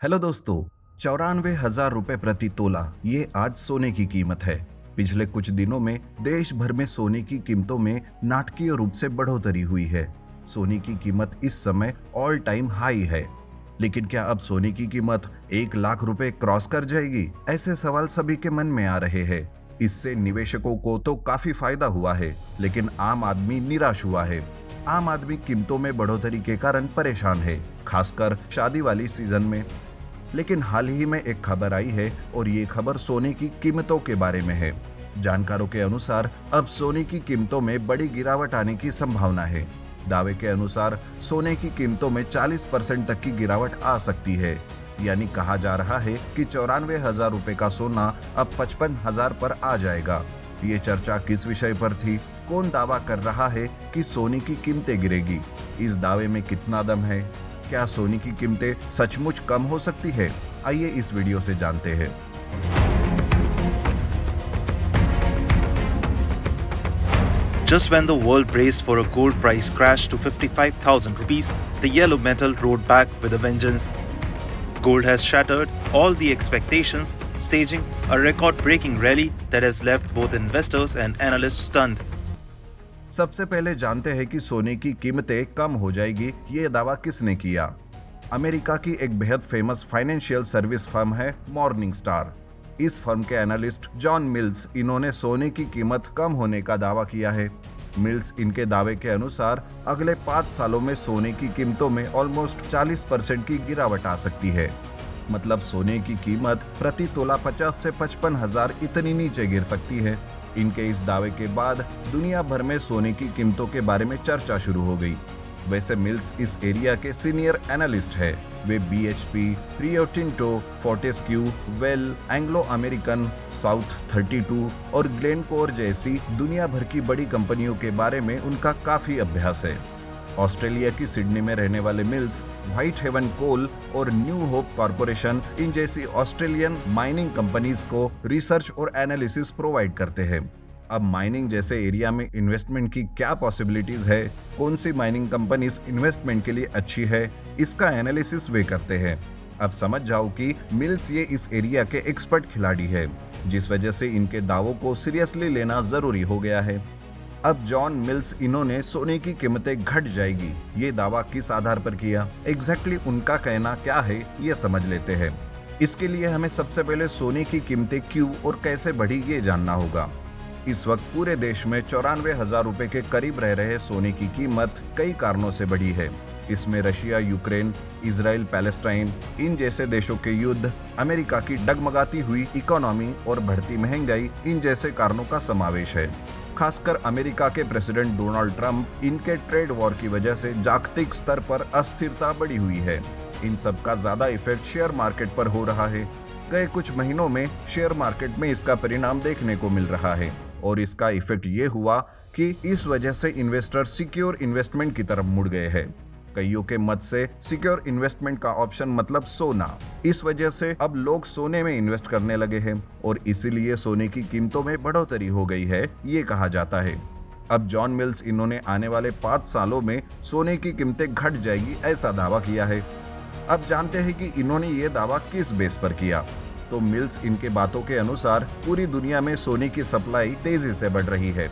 Hello दोस्तों। 94,000 रुपए प्रति तोला ये आज सोने की कीमत है। पिछले कुछ दिनों में देश भर में सोने की कीमतों में नाटकीय रूप से बढ़ोतरी हुई है। सोने की कीमत इस समय ऑल टाइम हाई है। लेकिन क्या अब सोने की कीमत 1 लाख रुपए क्रॉस कर जाएगी? ऐसे सवाल सभी के मन में आ रहे हैं। इससे निवेशकों को तो काफी फायदा हुआ है, लेकिन आम आदमी निराश हुआ है। आम आदमी कीमतों में बढ़ोतरी के कारण परेशान है, खासकर शादी वाली सीजन में। लेकिन हाल ही में एक खबर आई है और ये खबर सोने की कीमतों के बारे में है। जानकारों के अनुसार अब सोने की कीमतों में बड़ी गिरावट आने की संभावना है। दावे के अनुसार सोने की कीमतों में 40% तक की गिरावट आ सकती है। यानी कहा जा रहा है कि 94,000 रुपए का सोना अब 55,000 पर आ जाएगा। ये चर्चा किस विषय पर थी? कौन दावा कर रहा है कि सोने की कीमतें गिरेगी? इस दावे में कितना दम है? क्या सोने की कीमतें सचमुच कम हो सकती है? आइए इस वीडियो से जानते हैं। Just when the world braced for a gold price crash to 55,000 rupees, the yellow metal rode back with a vengeance. Gold has shattered all the expectations, staging a record-breaking rally that has left both investors and analysts stunned. सबसे पहले जानते हैं कि सोने की कीमतें कम हो जाएगी, ये दावा किसने किया। अमेरिका की एक बेहद फेमस फाइनेंशियल सर्विस फर्म है मॉर्निंग स्टार। इस फर्म के एनालिस्ट जॉन मिल्स इन्होंने सोने की कीमत कम होने का दावा किया है। मिल्स इनके दावे के अनुसार अगले 5 सालों में सोने की कीमतों में ऑलमोस्ट 40% की गिरावट आ सकती है। मतलब सोने की कीमत प्रति तोला 50 से 55,000 इतनी नीचे गिर सकती है। इनके इस दावे के बाद दुनिया भर में सोने की कीमतों के बारे में चर्चा शुरू हो गई। वैसे मिल्स इस एरिया के सीनियर एनालिस्ट है। वे BHP, Rio Tinto, Fortescue, well, Anglo American, south 32 और ग्लेनकोर जैसी दुनिया भर की बड़ी कंपनियों के बारे में उनका काफी अभ्यास है। ऑस्ट्रेलिया की सिडनी में रहने वाले मिल्स व्हाइट हेवन कोल और न्यू होप कॉरपोरेशन इन जैसी ऑस्ट्रेलियन माइनिंग कंपनीज को रिसर्च और एनालिसिस प्रोवाइड करते हैं। अब माइनिंग जैसे एरिया में इन्वेस्टमेंट की क्या पॉसिबिलिटीज है, कौन सी माइनिंग कंपनीज इन्वेस्टमेंट के लिए अच्छी है, इसका एनालिसिस वे करते हैं। अब समझ जाओ कि मिल्स ये इस एरिया के एक्सपर्ट खिलाड़ी है, जिस वजह से इनके दावों को सीरियसली लेना जरूरी हो गया है। अब जॉन मिल्स इन्होंने सोने की कीमतें घट जाएगी ये दावा किस आधार पर किया? एग्जैक्टली उनका कहना क्या है ये समझ लेते हैं। इसके लिए हमें सबसे पहले सोने की कीमतें क्यों और कैसे बढ़ी ये जानना होगा। इस वक्त पूरे देश में 94,000 रुपए के करीब रह रहे सोने की कीमत कई कारणों से बढ़ी है। इसमें रशिया यूक्रेन, इजराइल पैलेस्टाइन इन जैसे देशों के युद्ध, अमेरिका की डगमगाती हुई इकोनॉमी और बढ़ती महंगाई इन जैसे कारणों का समावेश है। खासकर अमेरिका के प्रेसिडेंट डोनाल्ड ट्रंप इनके ट्रेड वॉर की वजह से जागतिक स्तर पर अस्थिरता बढ़ी हुई है। इन सब का ज्यादा इफेक्ट शेयर मार्केट पर हो रहा है। गए कुछ महीनों में शेयर मार्केट में इसका परिणाम देखने को मिल रहा है और इसका इफेक्ट ये हुआ कि इस वजह से इन्वेस्टर सिक्योर इन्वेस्टमेंट की तरफ मुड़ गए हैं। कईयों के मत से सिक्योर इन्वेस्टमेंट का ऑप्शन मतलब सोना। इस वजह से अब लोग सोने में इन्वेस्ट करने लगे हैं और इसीलिए सोने की कीमतों में बढ़ोतरी हो गई है ये कहा जाता है। अब जॉन मिल्स इन्होंने आने वाले 5 सालों में सोने की कीमतें घट जाएगी ऐसा दावा किया है। अब जानते हैं कि इन्होंने ये दावा किस बेस पर किया। तो मिल्स इनके बातों के अनुसार पूरी दुनिया में सोने की सप्लाई तेजी से बढ़ रही है।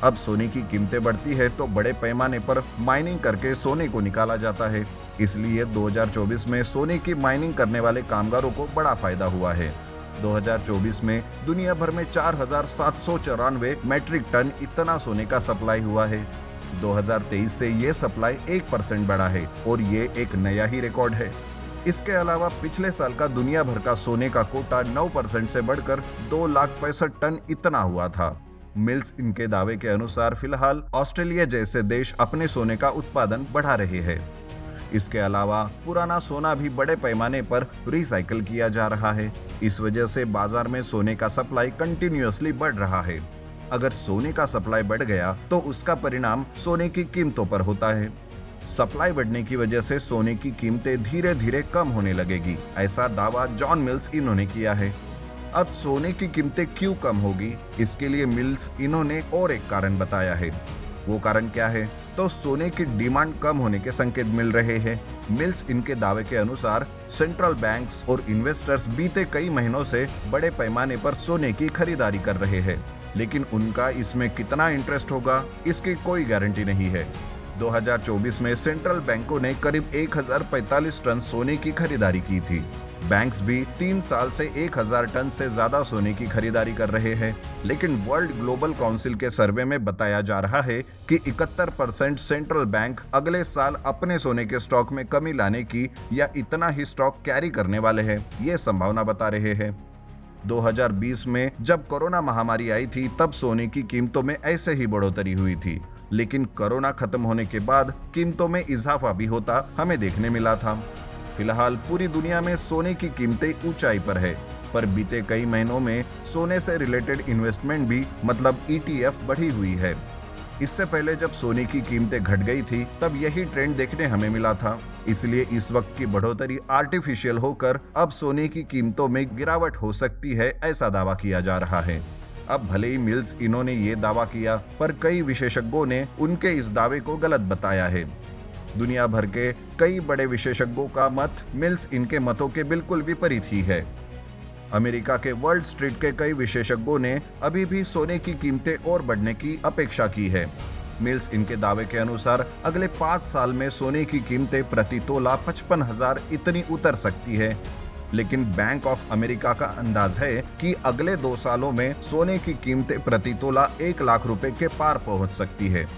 अब सोने की कीमतें बढ़ती है तो बड़े पैमाने पर माइनिंग करके सोने को निकाला जाता है। इसलिए 2024 में सोने की माइनिंग करने वाले कामगारों को बड़ा फायदा हुआ है। 2024 में दुनिया भर में 4,794 मैट्रिक टन इतना सोने का सप्लाई हुआ है। 2023 से ये सप्लाई 1% बढ़ा है और ये एक नया ही रिकॉर्ड है। इसके अलावा पिछले साल का दुनिया भर का सोने का कोटा 9% से बढ़कर 2,65,000 टन इतना हुआ था। मिल्स इनके दावे के अनुसार फिलहाल ऑस्ट्रेलिया जैसे देश अपने सोने का उत्पादन बढ़ा रहे हैं। इसके अलावा पुराना सोना भी बड़े पैमाने पर रिसाइकल किया जा रहा है। इस वजह से बाजार में सोने का सप्लाई कंटिन्यूअसली बढ़ रहा है। अगर सोने का सप्लाई बढ़ गया तो उसका परिणाम सोने की कीमतों पर होता है। सप्लाई बढ़ने की वजह से सोने की कीमतें धीरे धीरे कम होने लगेगी, ऐसा दावा जॉन मिल्स इन्होंने किया है। अब सोने की कीमतें क्यों कम होगी, इसके लिए मिल्स इन्होंने और एक कारण बताया है। वो कारण क्या है? तो सोने की डिमांड कम होने के संकेत मिल रहे हैं। मिल्स इनके दावे के अनुसार सेंट्रल बैंक्स और इन्वेस्टर्स बीते कई महीनों से बड़े पैमाने पर सोने की खरीदारी कर रहे हैं, लेकिन उनका इसमें कितना इंटरेस्ट होगा इसकी कोई गारंटी नहीं है। 2024 में सेंट्रल बैंकों ने करीब 1045 टन सोने की खरीदारी की थी। बैंक्स भी 3 साल से 1000 टन से ज्यादा सोने की खरीदारी कर रहे हैं, लेकिन वर्ल्ड ग्लोबल काउंसिल के सर्वे में बताया जा रहा है कि 71% सेंट्रल बैंक अगले साल अपने सोने के स्टॉक में कमी लाने की या इतना ही स्टॉक कैरी करने वाले हैं, ये संभावना बता रहे हैं। 2020 में जब कोरोना महामारी आई थी तब सोने की कीमतों में ऐसे ही बढ़ोतरी हुई थी, लेकिन कोरोना खत्म होने के बाद कीमतों में इजाफा भी होता हमें देखने मिला था। फिलहाल पूरी दुनिया में सोने की कीमतें ऊंचाई पर है, पर बीते कई महीनों में सोने से रिलेटेड इन्वेस्टमेंट भी मतलब ETF बढ़ी हुई है। इससे पहले जब सोने की कीमतें घट गई थी तब यही ट्रेंड देखने हमें मिला था, इसलिए इस वक्त की बढ़ोतरी आर्टिफिशियल होकर अब सोने की कीमतों में गिरावट हो सकती है, ऐसा दावा किया जा रहा है। अब भले ही मिल्स इन्होंने ये दावा किया, पर कई विशेषज्ञों ने उनके इस दावे को गलत बताया है। दुनिया भर के कई बड़े विशेषज्ञों का मत मिल्स इनके मतों के बिल्कुल विपरीत ही है। अमेरिका के वर्ल्ड स्ट्रीट के कई विशेषज्ञों ने अभी भी सोने की कीमतें और बढ़ने की अपेक्षा की है। मिल्स इनके दावे के अनुसार अगले 5 साल में सोने की कीमतें प्रति तोला 55,000 इतनी उतर सकती है, लेकिन बैंक ऑफ अमेरिका का अंदाज है कि अगले 2 सालों में सोने की कीमतें प्रति तोला 1 लाख रुपए के पार पहुंच सकती है।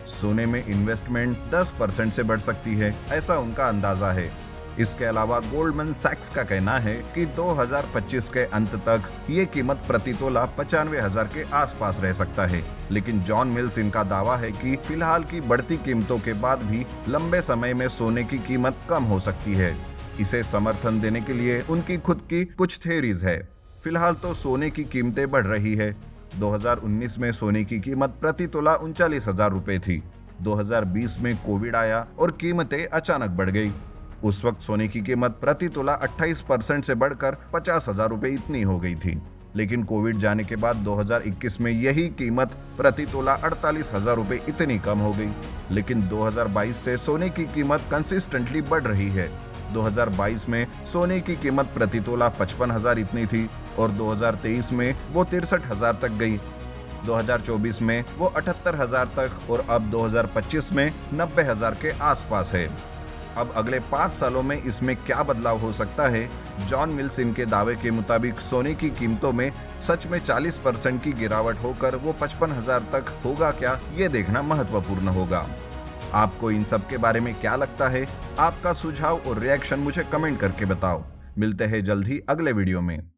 सोने में इन्वेस्टमेंट 10% से बढ़ सकती है, ऐसा उनका अंदाजा है। इसके अलावा गोल्डमैन सैक्स का कहना है कि 2025 के अंत तक ये कीमत प्रति तोला 95,000 के आसपास रह सकता है, लेकिन जॉन मिल्स इनका दावा है कि फिलहाल की बढ़ती कीमतों के बाद भी लंबे समय में सोने की कीमत कम हो सकती है। इसे समर्थन देने के लिए उनकी खुद की कुछ थ्योरीज है। फिलहाल तो सोने की कीमतें बढ़ रही है। 2019 में सोने की कीमत प्रति तोला 39,000 रुपए थी। 2020 में कोविड आया और कीमतें अचानक बढ़ गई। उस वक्त सोने की कीमत प्रति तोला 28% से बढ़कर 50,000 रुपए इतनी हो गई थी, लेकिन कोविड जाने के बाद 2021 में यही कीमत प्रति तोला 48,000 रुपए इतनी कम हो गई। लेकिन 2022 से सोने की कीमत कंसिस्टेंटली बढ़ रही है। 2022 में सोने की कीमत प्रति तोला 55,000 इतनी थी और 2023 में वो 63,000 तक गई। 2024 में वो 78,000 तक और अब 2025 में 90,000 के आसपास है। अब अगले 5 सालों में इसमें क्या बदलाव हो सकता है? जॉन मिल्स इनके दावे के मुताबिक सोने की कीमतों में सच में 40% की गिरावट होकर वो 55,000 तक होगा क्या, ये देखना महत्वपूर्ण होगा। आपको इन सब के बारे में क्या लगता है? आपका सुझाव और रिएक्शन मुझे कमेंट करके बताओ। मिलते हैं जल्द ही अगले वीडियो में।